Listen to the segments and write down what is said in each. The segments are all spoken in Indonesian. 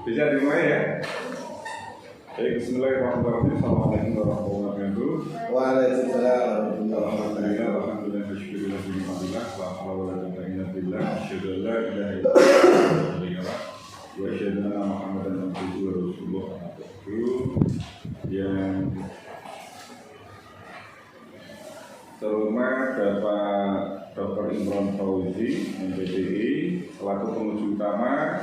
Bisa dimulai ya. Baik, bismillahirrahmanirrahim. Assalamualaikum warahmatullahi wabarakatuh. Waalaikumsalam warahmatullahi wabarakatuh. Alhamdulillah, alhamdulillah, la haula wala quwwata illa billah. Asyhadu an la ilaha illallah wa asyhadu anna Muhammadan abduhu wa rasuluh. Yang terhormat Bapak Dr. Imron Fauzi, MPDI, selaku penguji utama,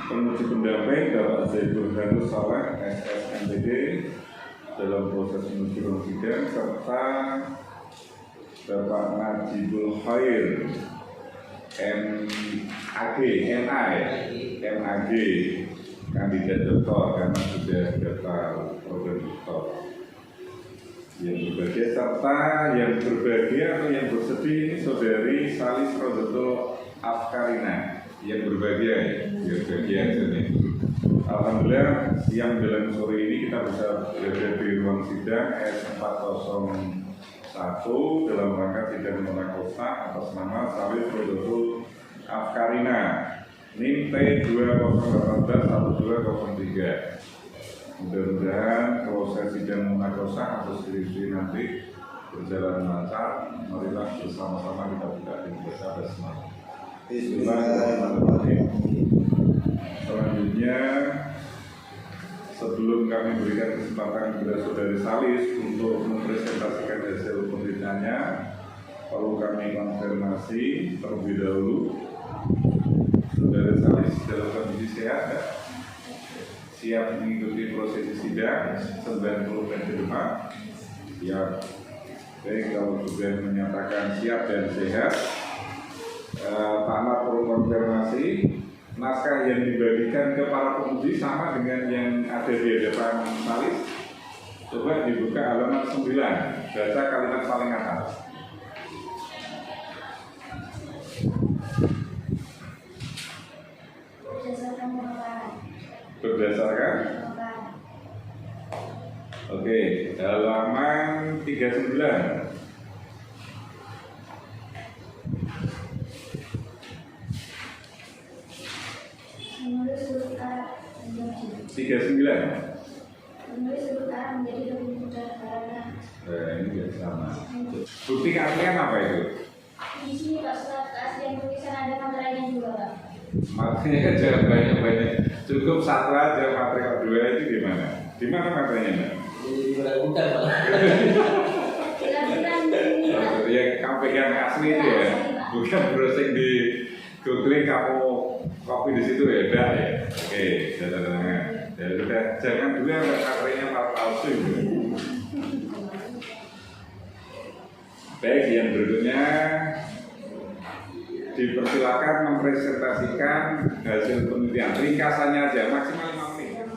penguji pendamping Bapak Zaidul Hanus Saleh, SSMPD, dalam proses menuju sidang, serta Bapak Najibul Khair, MAG, kandidat doktor karena sudah daftar program doktor. Yang berbahagia serta yang berbahagia atau yang bersedih ini saudari Salis Rozatul Afkarina yang berbahagia, nih. Alhamdulillah siang menjelang sore ini kita bisa berada di ruang sidang S401 dalam rangka sidang monakosa atas nama Salis Rozatul Afkarina NIM P20181203. Mudah-mudahan proses sidang munakosa atau skripsi nanti berjalan lancar. Marilah bersama-sama kita buka bersama semangat. Bismillahirrahmanirrahim. Selanjutnya, sebelum kami berikan kesempatan kepada saudari Salis untuk mempresentasikan hasil penelitiannya, perlu kami konfirmasi terlebih dahulu. Saudari Salis dalam kondisi sehat ya? Siap mengikuti prosesi sidang 90 menit ke depan. Siap. Baik, kalau sudah menyatakan siap dan sehat, Pak perlu konfirmasi naskah yang dibagikan ke para penguji sama dengan yang ada di hadapan Salis. Coba dibuka halaman 9, baca kalimat paling atas. Berdasarkan oke, halaman 39. Menulis huruf A menjadi 39. menulis huruf A menjadi lebih mudah karena Ini juga sama. Bukti keaslian apa itu? di sini Pak surat keaslian tulisan ada materinya juga Pak. Materinya jangan banyak-banyak. Cukup satu aja, materi kedua itu di mana? Di mana materinya, Mbak? Bukan Pak. Kira-kira ini Pak. Ya, kamu pegang asli itu ya, bukan browsing di Google kamu copy di situ ya, enggak ya? Oke, jangan. Ya sudah, jangan dulu yang materinya palsu itu. Baik, yang berikutnya dipersilakan mempresentasikan hasil penelitian. Ringkasannya aja, maksimal 5 menit.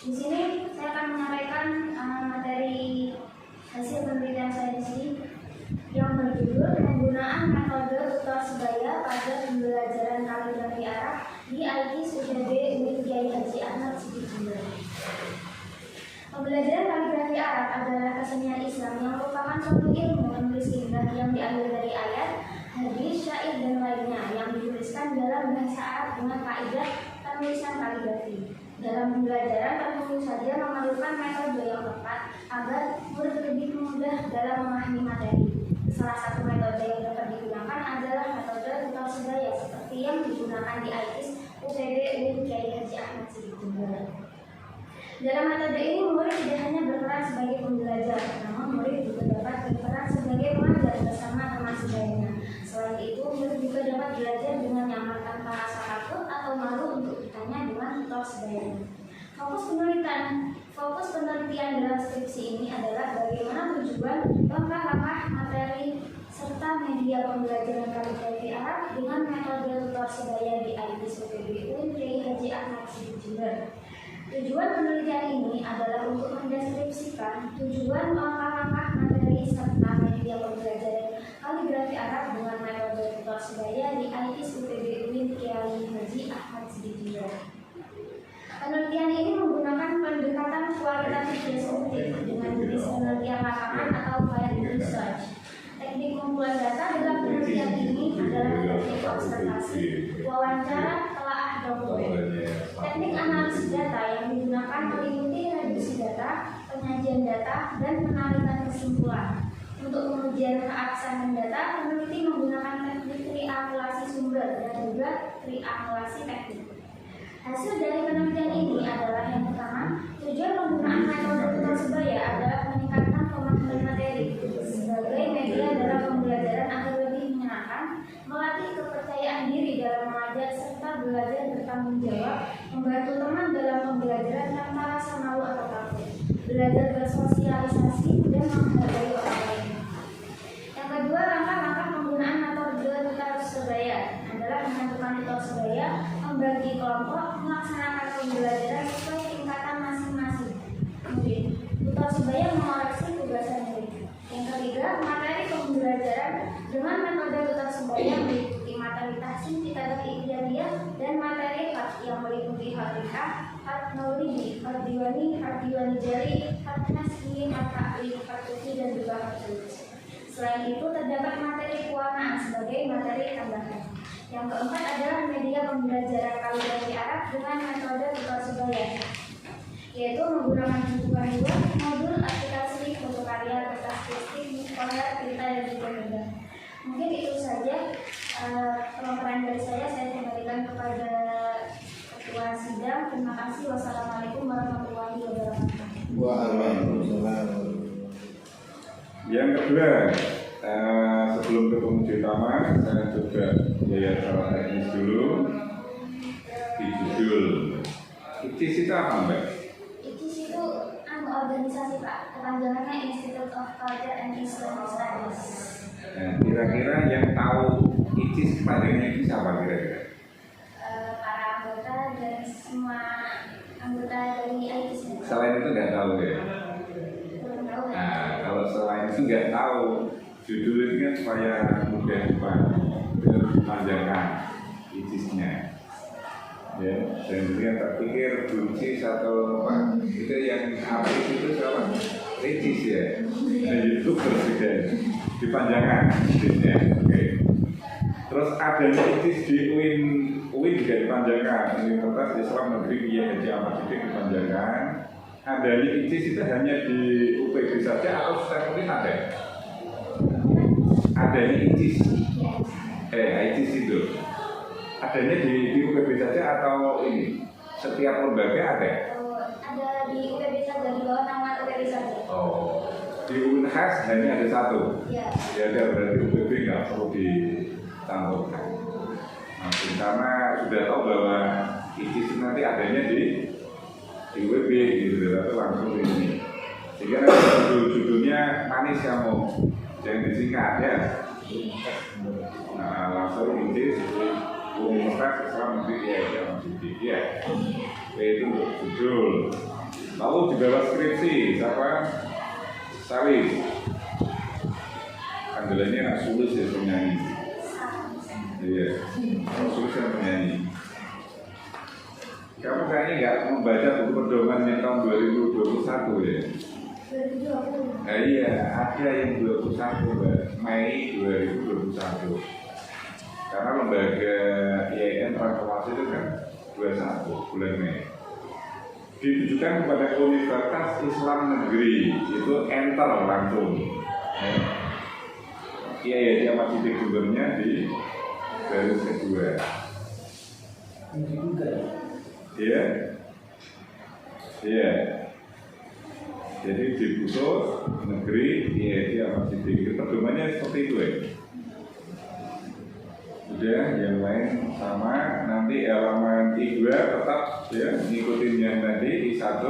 Di sini saya akan menyampaikan materi hasil penelitian saya di sini yang berjudul penggunaan metode tutor sebaya pada pembelajaran kaligrafi Arab di ITIS UPB UIN Kiai Haji Ahmad Siddiq. Pembelajaran kaligrafi Arab adalah kesenian Islam yang merupakan suatu ilmu menulis indah yang diambil dari ayat, hadis, syair dan lainnya yang dituliskan dalam bahasa Arab dengan kaidah penulisan kaligrafi. Dalam pembelajaran tentu saja memerlukan metode yang tepat agar murid lebih mudah dalam memahami materi. Salah satu metode yang dapat digunakan adalah metode tutor sebaya seperti yang digunakan di ITIS UPB UIN Kiai Haji Ahmad Siddiq. Dalam metode ini murid tidak hanya berperan sebagai pembelajar, namun murid juga dapat berperan sebagai pengajar bersama teman sebayanya. Selain itu, murid juga dapat belajar dengan nyaman tanpa rasa takut atau malu untuk bertanya dengan tutor sebayanya. Fokus penelitian dalam skripsi ini adalah bagaimana tujuan, langkah-langkah materi serta media pembelajaran kaligrafi Arab dengan metode tutor sebaya di ITIS UPB UIN Kiai Haji Ahmad Siddiq. Tujuan penelitian ini adalah untuk mendeskripsikan tujuan langkah-langkah materi serta media pembelajaran kaligrafi Arab dengan metode tutor sebaya di ITIS UPB UIN Kiai Haji Ahmad Siddiq. Penelitian ini menggunakan pendekatan kualitatif deskriptif dengan jenis penelitian lapangan atau field research. Teknik kumpulan data dalam penelitian ini adalah teknik observasi, wawancara, telaah dokumen. data yang digunakan meliputi reduksi data, penyajian data, dan penarikan kesimpulan. Untuk pengujian keabsahan data, peneliti menggunakan teknik triangulasi sumber dan juga triangulasi teknik. Hasil dari penelitian ini adalah yang pertama, tujuan penggunaan metode putar sebaya adalah meningkatkan pemahaman materi sebagai media dalam pembelajaran agar lebih menyenangkan, melatih kepercayaan diri dalam mengajar serta belajar bertanggung jawab, membantu teman dalam pembelajaran tanpa rasa malu atau takut, belajar bersosialisasi dan menghargai orang lain. Yang kedua, langkah-langkah penggunaan metode putar sebaya adalah menentukan putar sebaya, membagi kelompok, melaksanakan pembelajaran sesuai tingkatan masing-masing. Kemudian, putar sebaya mengoreksi tugasan murid. Yang ketiga, materi pembelajaran dengan metode putar sebaya meliputi materi tahsin, kitabah ikhtiariyah, dan materi yang meliputi hadikah, had maulidi, had diwani jari, had nasri, had ta'lim, had tufi, dan juga had tulis. Selain itu, terdapat materi pewarnaan sebagai materi tambahan. Yang keempat adalah media pembelajaran kaligrafi Arab dengan metode putar sebaya, yaitu menggunakan bentukan dua, modul, aplikasi, foto karya, kertas plastik, muskola, cerita, dan juga gambar. Mungkin itu saja pemaparan dari saya kembalikan kepada Ketua Sidang. Terima kasih. Wassalamualaikum warahmatullahi wabarakatuh. Waalaikumsalam. Yang kedua, sebelum ke penguji utama, saya coba lihat secara teknis dulu di judul. ICIS itu apa, Mbak? ICIS itu organisasi Pak, kepanjangannya Institute of Culture and Islamic Studies. Nah, kira-kira yang tahu ICIS kepanjangannya itu siapa kira-kira? Para anggota dan semua anggota dari ICIS. Selain itu nggak tahu ya? Belum tahu ya? Nah, kalau selain itu nggak tahu, judul ini kan supaya mudah dipanjangkan ICIS-nya. Ya, dan kemudian tak pikir buncis atau apa itu yang artis itu siapa? Ricis ya. Nah, itu berbeda dipanjangkan ICIS-nya. Oke. Terus adanya ICIS di UIN juga dipanjangkan. Universitas Islam Negeri Kiai Haji Ahmad Siddiq dipanjangkan. Adanya ICIS itu hanya di UPB saja atau secara rutin ada? Adanya ICIS, ICIS itu adanya di UPB saja atau ini setiap lembaga ada? Ada di UPB saja, di bawah nama UPB saja. Oh, di Unhas hanya ada satu. Ya. Ya, berarti UPB nggak perlu dicampurkan. Nah, karena sudah tahu bahwa ICIS nanti adanya di UPB gitu, atau langsung di sini. Sehingga judulnya manis kamu, jangan disingkat ya. Nah, langsung ICIS Universitas Islam Negeri Kiai Haji Ahmad Siddiq ya. Itu untuk judul. Lalu di bawah skripsi siapa? Salis. Panggilannya anak Sulis ya, penyanyi. Iya, anak Sulis yang penyanyi. Kamu kayaknya nggak membaca buku pedoman yang tahun 2021 ya? 2020. Nah, iya, ada yang 21 Mbak, Mei 2021. Karena lembaga IAIN transformasi itu kan 21 bulan Mei. Ditujukan kepada Universitas Islam Negeri, itu enter langsung. Kiai Haji Ahmad Siddiq sumbernya di garis kedua. Iya, iya. Jadi di khusus negeri Kiai Haji Ahmad Siddiq itu pedomannya seperti itu ya. Udah, yang lain sama. Nanti halaman I2 tetap ya ngikutin yang tadi I1,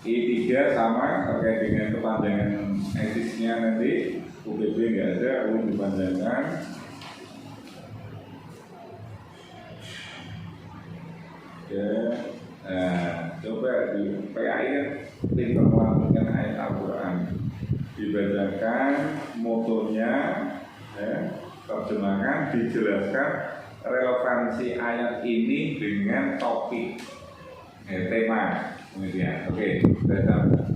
I3 sama terkait dengan kepanjangan ICIS-nya nanti. UPB nggak ada, UIN dipanjangkan. Ya, nah, coba di PAI kan pintar melakukan ayat Al-Quran, dibacakan motonya, ya, terjemahan, dijelaskan relevansi ayat ini dengan topik, tema, kemudian, oke, baca.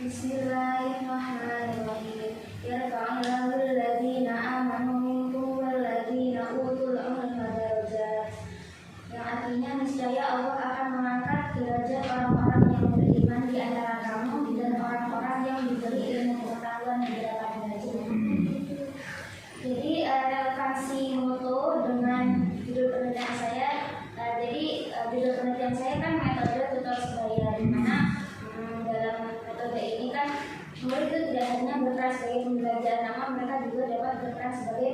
Bismillahirrahmanirrahim. Yarfa'illahu alladhina amanu minkum walladhina utul ilma darajat. Yang mereka juga dapat berperan sebagai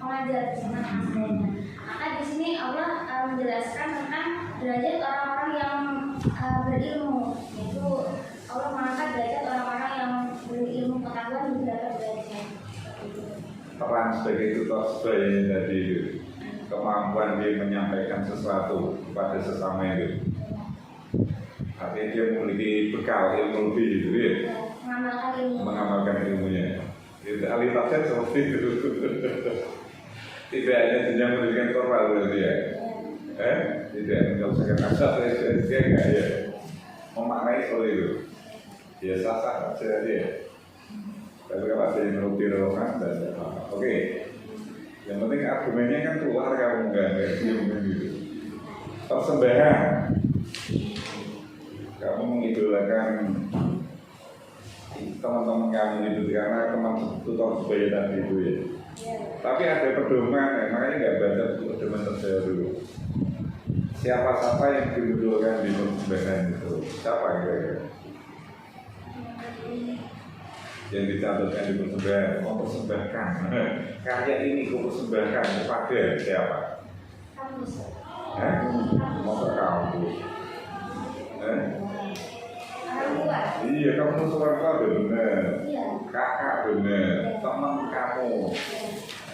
pengajar bersama anak lainnya. Maka di sini Allah menjelaskan tentang derajat orang-orang yang berilmu, yaitu Allah mengangkat derajat orang-orang yang berilmu pengetahuan di dalam derajatnya. Peran sebagai tutor sebaya tadi itu, kemampuan dia menyampaikan sesuatu kepada sesama itu, artinya dia memiliki bekal ilmu lebih gitu ya, mengamalkan ilmunya. Itu ahli tafsir seperti itu. Tidak hanya jenjang pendidikan formal berarti ya. Tidak kalau saya kata dia enggak ya memaknai soal itu. Ya sah-sah saja dia. Tapi kalau ada yang lebih relevan dan oke. Yang penting argumennya kan keluar kalau enggak gitu. Persembahan. Kamu mengidolakan teman-teman kamu itu karena teman tutor sebaya tadi itu ya. Tapi ada pedoman, makanya nggak baca pedoman tersebut dulu. Siapa-siapa yang dibutuhkan di persembahan itu? Siapa kira-kira? Yang dicatatkan di persembahan, mempersembahkan karya ini mempersembahkan kepada siapa? Mau kamu? Iya, kamu orang tua benar, kakak benar, teman kamu,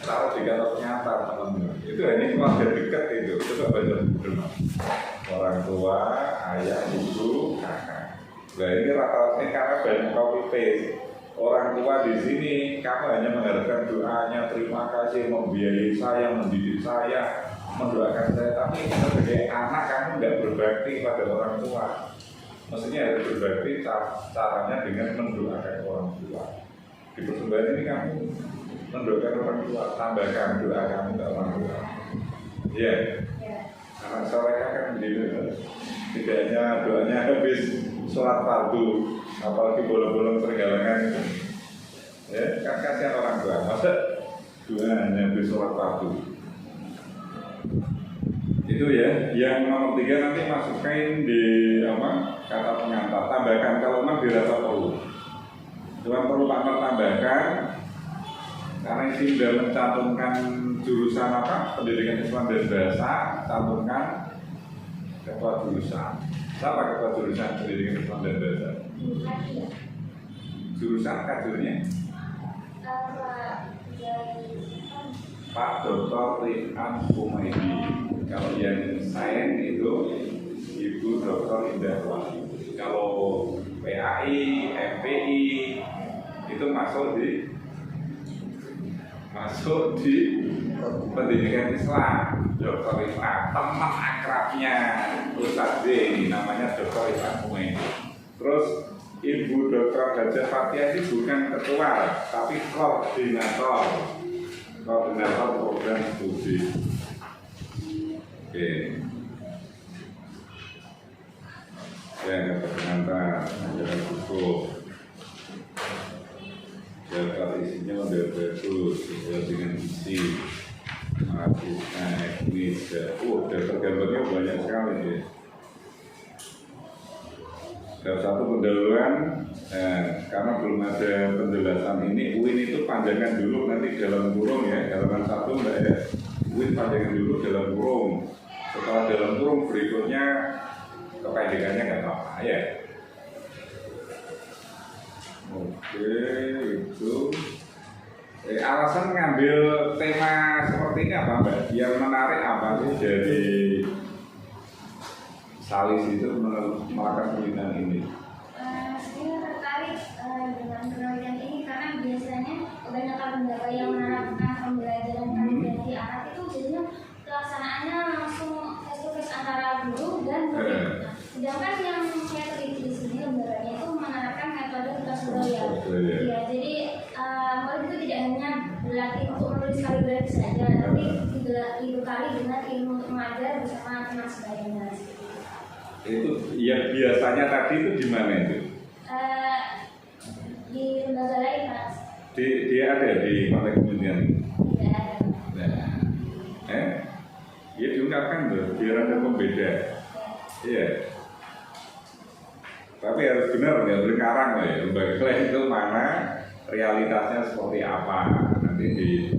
taruh di kantor nyata temanmu. Itu hanya keluarga dekat itu gak banyak benar. Orang tua, ayah, ibu, kakak. Nah ini rata-rata karena banyak copy paste. Orang tua di sini, kamu hanya mengharapkan doanya, terima kasih, membiayai saya, mendidik saya, mendoakan saya. Tapi sebagai anak kamu tidak berbakti pada orang tua. Maksudnya harus berbakti caranya dengan mendoakan orang tua. Di persembahan ini kamu mendoakan orang tua, tambahkan doa kamu ke orang tua. Iya. Anak soleh kan gitu. Tidak hanya doanya habis sholat fardu, apalagi bolong-bolong tergalangan itu. Ya, kan kasihan orang tua. Masa doanya habis sholat fardu. Itu ya, yang nomor 3 nanti masukin di kata pengantar, tambahkan kalau memang dirasa perlu. Cuma perlu Pak tambahkan karena ini sudah mencantumkan jurusan pendidikan Islam dan bahasa, cantumkan ketua jurusan. Siapa ketua jurusan pendidikan Islam dan bahasa? Jurusan kadernya? Pak Dr. Rifan Kumaidi. Kalau yang sains itu Ibu Dr. Indah Wahyu. Kalau PAI, MPI itu masuk di pendidikan Islam. Dr. Rifan, teman akrabnya Ustaz Z, namanya Dr. Rifan Kumaidi. Terus Ibu Dr. Hajah Fathia ini bukan ketua, tapi koordinator program studi. Oke. Yang dapat pengantar ajaran hukum. Daftar isinya udah bagus, sesuai dengan isi. Mahasiswa etnis, daftar gambarnya banyak sekali ya. Dan satu pendahuluan, karena belum ada penjelasan ini, UIN itu panjangan dulu nanti dalam kurung ya, halaman 1 enggak ya. UIN panjangan dulu dalam kurung. Setelah dalam kurung berikutnya kependekannya nggak apa-apa ya. Oke, itu. Alasan mengambil tema seperti ini apa Mbak? Yang menarik apa sih dari Salis itu melakukan penelitian ini? Saya tertarik dengan penelitian ini karena biasanya kebanyakan lembaga yang menerapkan pembelajaran kaligrafi Arab itu jadinya pelaksanaannya langsung face to face antara guru dan murid. Sedangkan yang saya teliti di sini lembaganya itu menerapkan metode tugas budaya. Ya, jadi murid itu tidak hanya berlatih untuk menulis kaligrafi saja, tapi juga dibekali dengan ilmu untuk mengajar bersama teman sebayanya. Itu yang biasanya tadi itu di mana itu? Di lembaga lain Pak. Dia ada di Partai Kementerian. Tidak ada. Nah, ya diungkapkan loh, biar ada pembeda. Iya. Tapi harus benar ya, berkarang lah ya. Lembaga lain itu mana, realitasnya seperti apa. nanti di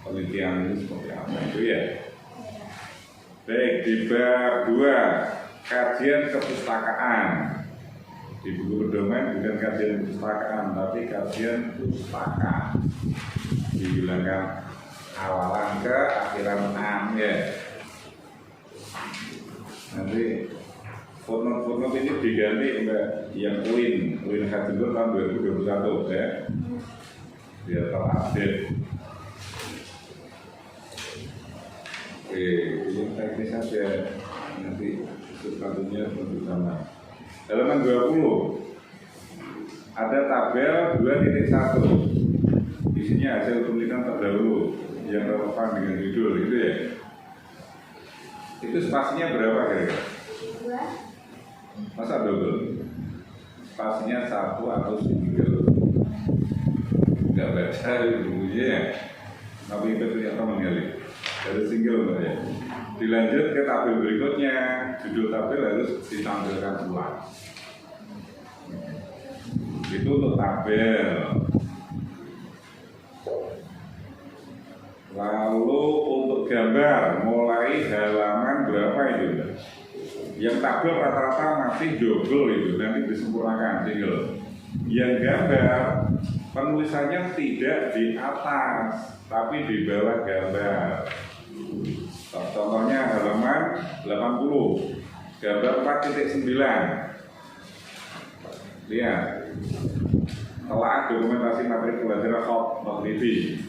penelitian itu seperti apa itu ya. Baik, di bab 2 kajian kepustakaan. Di buku pedoman bukan kajian kepustakaan, tapi kajian pustaka. Dibilangkan awalan ke akhiran am ya. Nanti footnote ini diganti Mbak yang Uin Hajibur tahun 2021 ya. Biar terupdate. Oke, ini teknis saja. Nanti selanjutnya bersama. Halaman 20 ada tabel 2.1. Isinya hasil penelitian terdahulu yang relevan dengan judul itu ya. Itu spasinya berapa kira-kira? 2. Masa double? Spasinya 1 atau single? Enggak baca bukunya ya. Tapi itu ternyata menggali dari single ya. Dilanjut ke tabel berikutnya. Judul tabel harus ditampilkan ulang. Itu untuk tabel. Lalu untuk gambar mulai halaman berapa itu? Yang tabel rata-rata masih double itu, nanti disempurnakan single. Yang gambar penulisannya tidak di atas, tapi di bawah gambar. Contohnya halaman 80, gambar 4.9. Lihat, telah dokumentasi materi pelajaran kognisi.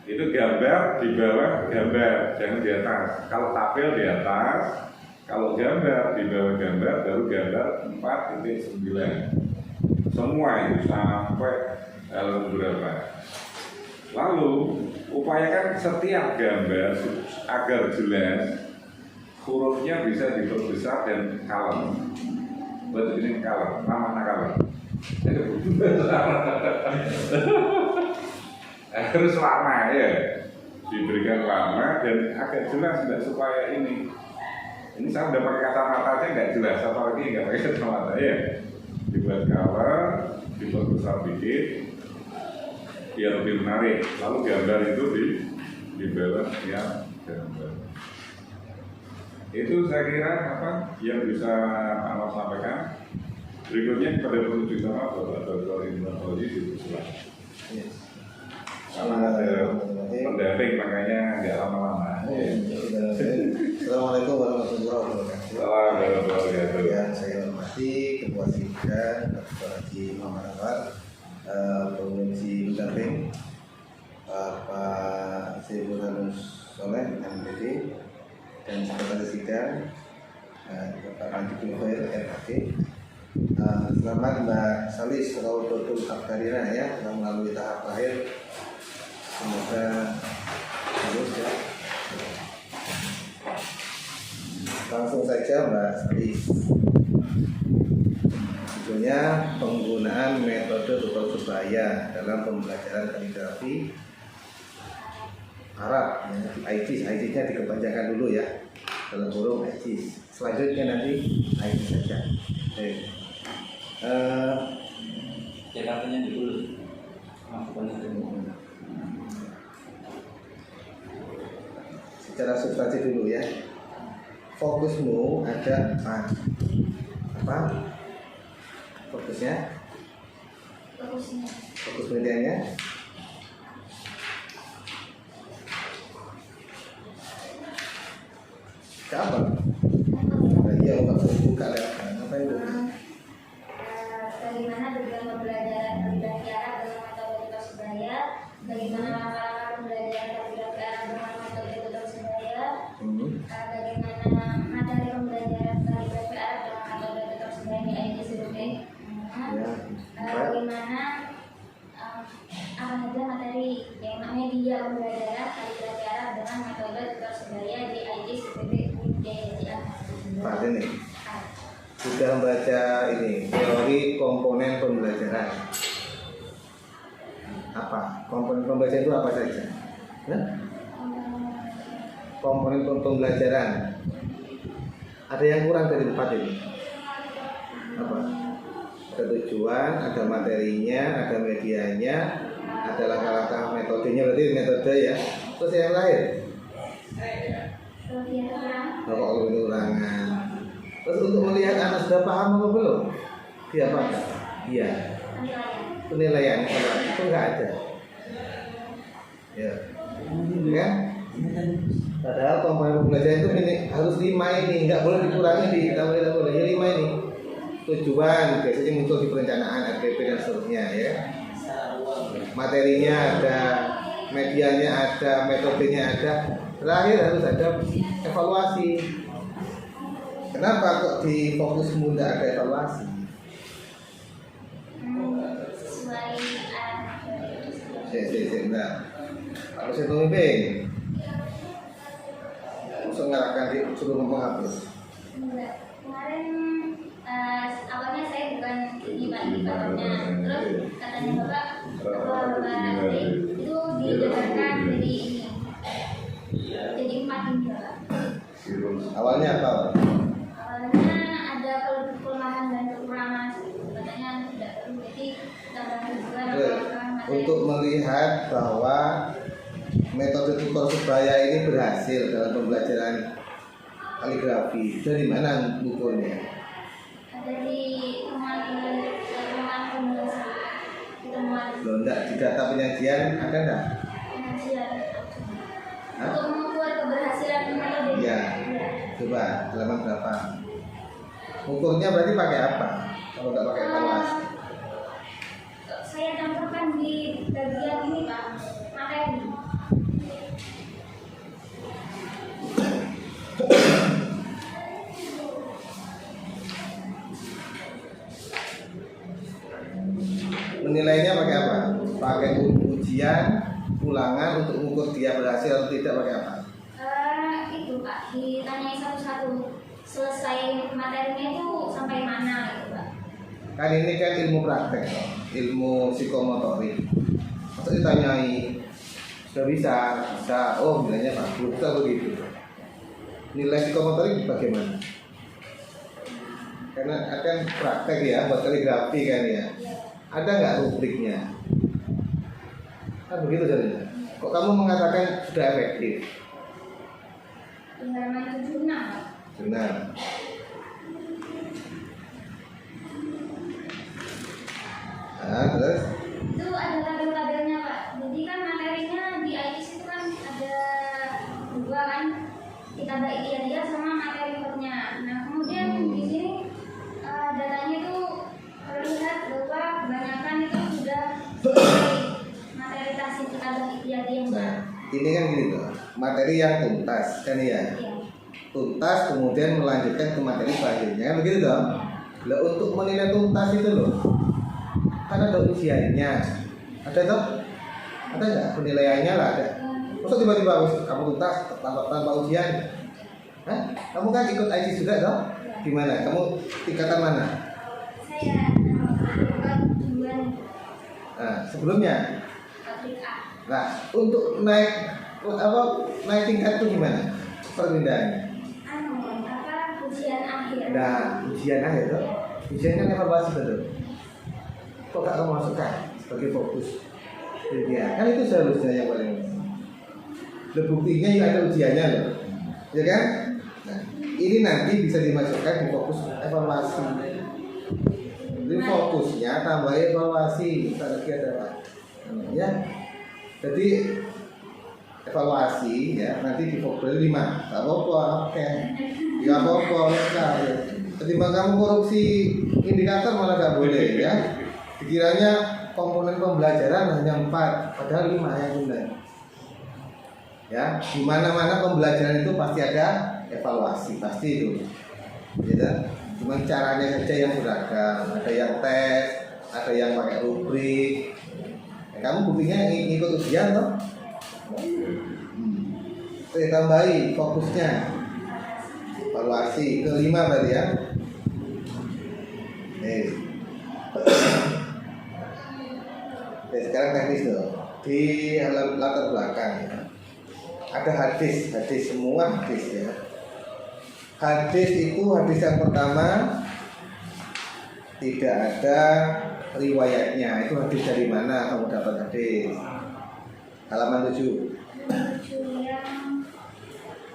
Itu gambar di bawah gambar, jangan di atas. Kalau tabel di atas, kalau gambar di bawah gambar, baru gambar 4.9. Semua itu sampai berapa? Lalu upayakan setiap gambar agar jelas, hurufnya bisa diperbesar dan kalem. Buat ini kalem, nama kalem. Harus lama ya, diberikan lama dan agak jelas tidak supaya ini saya udah pakai kacamata aja nggak jelas, apalagi nggak pakai kacamata ya. Dibuat color, diperbesar dikit biar lebih menarik. Lalu gambar itu di bawah yang gambar. Itu saya kira apa yang bisa Anwar sampaikan. Berikutnya kepada penuju sama Bapak Dr. Indra di Pusulan. Karena ada pendamping makanya nggak lama-lama. Assalamualaikum warahmatullahi wabarakatuh. Assalamualaikum warahmatullahi wabarakatuh. Yang saya hormati Ketua Sidang Dr. Haji Muhammad Anwar, Penguji pendamping Pak Sibunanus Soleh MPD dan Sekretaris Sidang Bapak Anjibul Khair RKT. Selamat Mbak Salis Raudatul Akbarina ya, yang melalui tahap akhir. Semoga lulus ya. Langsung saja Mbak Salis. Judulnya penggunaan metode tutor sebaya dalam pembelajaran kaligrafi Arab ya, IJIS-nya dikepanjangkan dulu ya, dalam huruf IJIS. Selanjutnya nanti IJIS saja. Catatannya dulu. Secara substansi dulu ya. Fokusmu ada apa? Fokusnya? Fokus medianya? Kapan? Iya, untuk buka ya. Apa itu? Bagaimana tujuan pembelajaran kaligrafi Arab dengan metode tutor sebaya? Bagaimana langkah-langkah pembelajaran kaligrafi Arab dengan metode tutor sebaya? Bagaimana materi pembelajaran kaligrafi Arab dengan metode tutor sebaya di IJIS-UB? Bagaimana apa saja materi yang media pembelajaran kaligrafi Arab dengan metode tutor sebaya di IJIS-UB? Pak ini sudah membaca ini teori komponen pembelajaran. Apa komponen pembelajaran itu apa saja? Komponen pembelajaran. Ada yang kurang dari 4 ini? Apa? Ada tujuan, ada materinya, ada medianya, ada langkah-langkah metodenya, berarti metode ya. Terus yang terakhir Kelebihan kurang. bapak kekurangan. Terus untuk melihat anak sudah paham apa belum, dia apakah iya penilaian kalau itu nggak ada ya kan. Padahal komponen pembelajaran itu harus 5 ini, nggak boleh dikurangi, ditambah tidak boleh ya 5 ini. Tujuan biasanya muncul di perencanaan RPP dan seterusnya ya. Materinya ada, medianya ada, metodenya ada. Terakhir harus ada evaluasi. Kenapa kok di fokus muda ada evaluasi? Sesuai Nah, kalau saya pemimpin, langsung ngarahkan di suruh menghapus. kemarin awalnya saya bukan ini Pak indikatornya, terus katanya Bapak itu didengarkan jadi ini jadi 4 ini Bapak. Awalnya apa? Awalnya ada kelemahan dan kekurangan, katanya tidak perlu, jadi tambahkan juga Untuk melihat bahwa metode tutor sebaya ini berhasil dalam pembelajaran kaligrafi, dari mana ukurnya? ada di temuan penulisan, di temuan Loh, enggak, di data penyajian ada enggak? pengajian Hah? untuk mengukur keberhasilan metode. Iya. Coba halaman berapa? Ukurnya berarti pakai apa? Kalau nggak pakai evaluasi? Saya cantumkan di bagian ini Pak, materi. Menilainya pakai apa? Pakai ujian, ulangan untuk mengukur dia berhasil atau tidak, pakai apa? Itu Pak, ditanyai satu-satu, selesai materinya itu sampai mana gitu Pak. Kan ini kan ilmu praktek, ilmu psikomotorik. Atau ditanyai sudah bisa, oh nilainya bagus, atau begitu. Nilai psikomotorik bagaimana? Karena akan praktek ya, buat kaligrafi kan ya. Ada nggak rubriknya? Kan begitu saja. Kok kamu mengatakan sudah efektif? Di halaman 76 Pak. Benar. Nah, terus? Itu ada tabel-tabelnya Pak. Jadi kan materinya di ITIS itu kan ada 2 kan, ditambah dia sama materi core-nya. Nah kemudian di sini datanya itu terlihat bahwa kebanyakan itu sudah materi tasik ditambah yang Nah, ini kan gini tuh, materi yang tuntas kan ya. Tuntas kemudian melanjutkan ke materi selanjutnya, kan begitu dong. Lah untuk menilai tuntas itu loh, kan ada ujiannya, ada toh? Ada nggak penilaiannya lah ada. Masa tiba-tiba kamu tuntas tanpa ujian? Hah? Kamu kan ikut IT juga toh? Gimana? Kamu tingkatan mana? saya duluan Nah, sebelumnya. pabrik A. Nah, untuk naik tingkat itu gimana? Perpindahannya. Ujian akhir. Nah, ujian akhir tuh. Ujian kan evaluasi betul. Kok gak kamu masukkan sebagai fokus? Ya, kan itu seharusnya yang paling. Buktinya ya ada ujiannya loh, ya kan? Nah, ini nanti bisa dimasukkan di fokus evaluasi. Jadi fokusnya tambah evaluasi. Lagi ada apa? Ya. Jadi evaluasi ya nanti di fokus 5. Gak apa-apa, oke. Gak apa-apa, ya. Ketimbang kamu korupsi indikator malah gak boleh ya. Dikiranya komponen pembelajaran hanya 4, padahal 5 yang benar. Ya, di mana-mana pembelajaran itu pasti ada evaluasi, pasti itu. Ya, cuma caranya saja yang beragam, ada yang tes, ada yang pakai rubrik. Ya, kamu buktinya ngikut ujian toh? Saya tambahi fokusnya evaluasi ke-5 berarti ya. Oke, sekarang teknis tuh di latar belakang ya. Ada hadis semua hadis ya. Hadis itu hadis yang pertama tidak ada riwayatnya, itu hadis dari mana kamu dapat hadis? Halaman 7. yang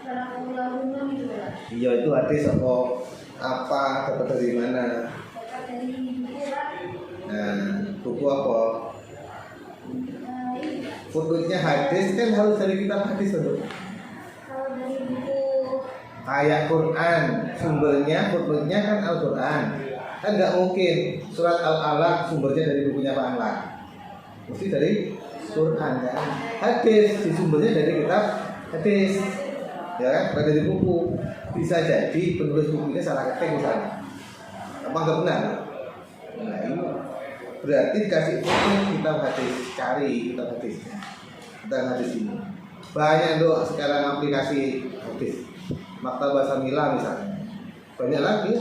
Barakallahu itu lah. Iya, itu hadis apa dapat dari mana? Dapat dari buku Pak. Nah, buku apa? Ini Footnote-nya hadis kan harus dari kitab hadis loh. kalau dari buku Ayat Quran, sumbernya footnote-nya kan Al-Quran. Kan nggak mungkin surat Al-Alaq sumbernya dari bukunya Pak Anwar. Mesti dari Quran kan. Hadis di sumbernya dari kitab hadis. Ya kan, bukan dari buku. Bisa jadi penulis bukunya salah ketik misalnya. Apa nggak benar? Nah, ini berarti dikasih footnote kitab hadis, cari kitab hadisnya. Kitab hadis ini. Banyak doa sekarang aplikasi hadis. Maktabah Samila misalnya. Banyak lagi.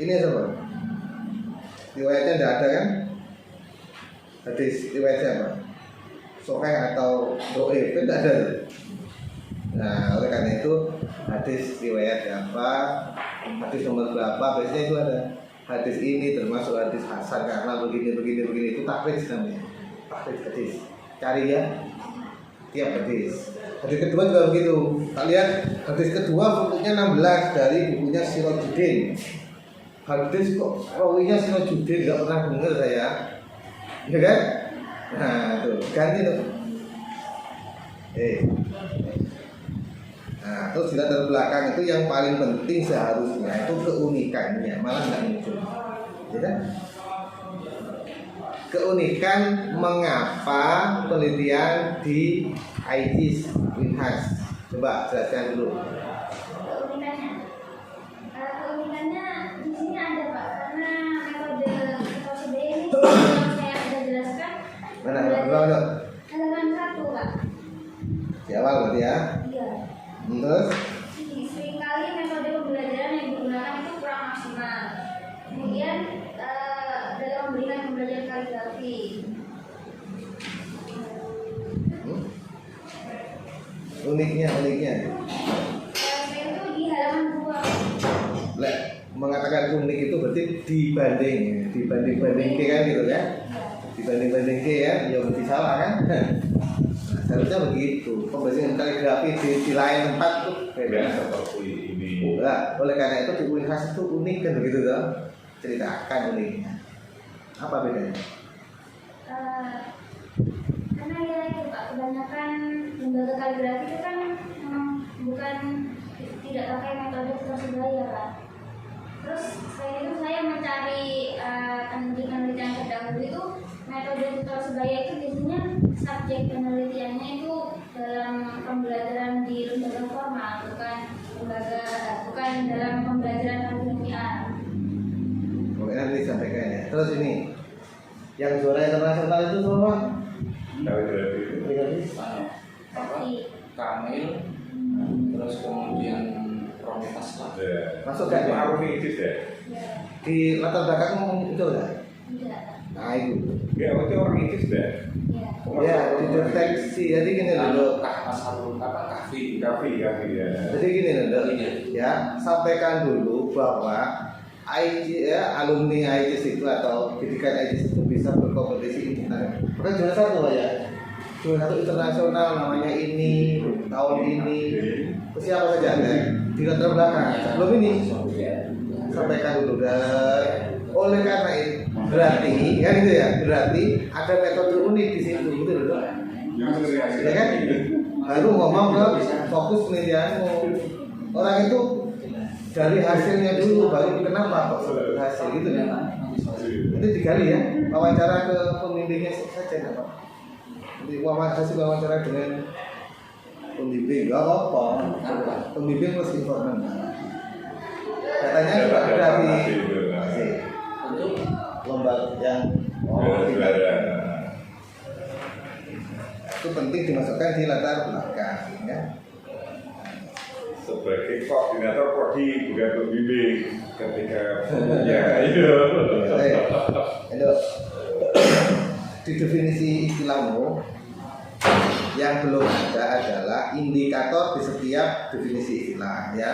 Ini apa? Riwayatnya tidak ada kan? Hadis riwayatnya apa? Sahih atau dhaif tidak ada. Nah, oleh karena itu hadis riwayat apa? Hadis nomor berapa? Biasanya itu ada. Hadis ini termasuk hadis hasan karena begini itu takrij namanya. Takrij hadis. Cari ya. Tiap hadis. Hadis kedua juga begitu. Kita lihat hadis kedua bukunya 16 dari bukunya Sirajuddin. Hadis kok rawinya Sirajuddin, nggak pernah dengar saya. Ya kan? Nah, tuh ganti tuh. Nah, terus dilihat dari belakang itu yang paling penting seharusnya itu keunikannya, malah nggak muncul. Ya kan? Keunikan mengapa penelitian di IGIS Winhas. Coba jelaskan dulu. keunikannya di sini ada Pak, karena metode metode ini yang saya sudah jelaskan. Mana? Halaman 1 Pak. Di awal berarti ya. Iya. Terus Seringkali metode pembelajaran yang digunakan itu kurang maksimal. Kemudian dalam memberikan pembelajaran kaligrafi. uniknya. Saya itu di halaman 2. Lek mengatakan unik itu berarti dibanding kan gitu kan? Dibanding ya, ya berarti salah kan? Nah, seharusnya begitu. Pembelajaran kaligrafi di lain tempat tuh beda seperti ini. Nah, oleh karena itu di Winhas itu unik kan begitu kan? Ceritakan uniknya. Apa bedanya? Karena ya itu Pak, kebanyakan lembaga kaligrafi itu kan bukan tidak pakai metode tutor sebaya Pak. Terus selain itu saya mencari penelitian terdahulu itu metode tutor sebaya itu biasanya subjek penelitiannya itu dalam pembelajaran di lembaga formal, bukan dalam pembelajaran kaligrafian. Oke, nanti disampaikan ya. Terus ini yang juara internasional itu semua Kaligrafi itu. Apa? Kamil, terus kemudian Prometheus lah. Ya. Masuk gak? Itu Arumi Isis ya? Ya, di latar belakang itu enggak? tidak. Nah itu. Ya, itu orang Isis deh. Ya. Ya, dideteksi. Jadi gini dulu. Kahfi. Kafi ya. Jadi gini dulu. Ya, sampaikan dulu bahwa alumni IGIS itu atau pendidikan IGIS itu bisa berkompetisi internasional. Bukan juara 1 Pak ya. Juara 1 internasional namanya ini tahun ini. Terus siapa saja ada di latar belakang. Sebelum ini sampaikan dulu dan oleh karena itu berarti ya gitu ya, berarti ada metode unik di situ gitu loh. Ya kan? Lalu ngomong ke fokus penelitianmu. Orang itu dari hasilnya dulu baru kenapa kok berhasil gitu ya. Itu digali ya, wawancara ke pembimbingnya saja nggak Pak. Jadi hasil wawancara dengan pembimbing nggak apa, pembimbing plus informan. Katanya juga ada di Untuk lomba yang itu penting dimasukkan di latar belakang ya. Sebagai koordinator prodi bukan pembimbing ketika ya iya. Itu di definisi istilahmu yang belum ada adalah indikator di setiap definisi istilah ya.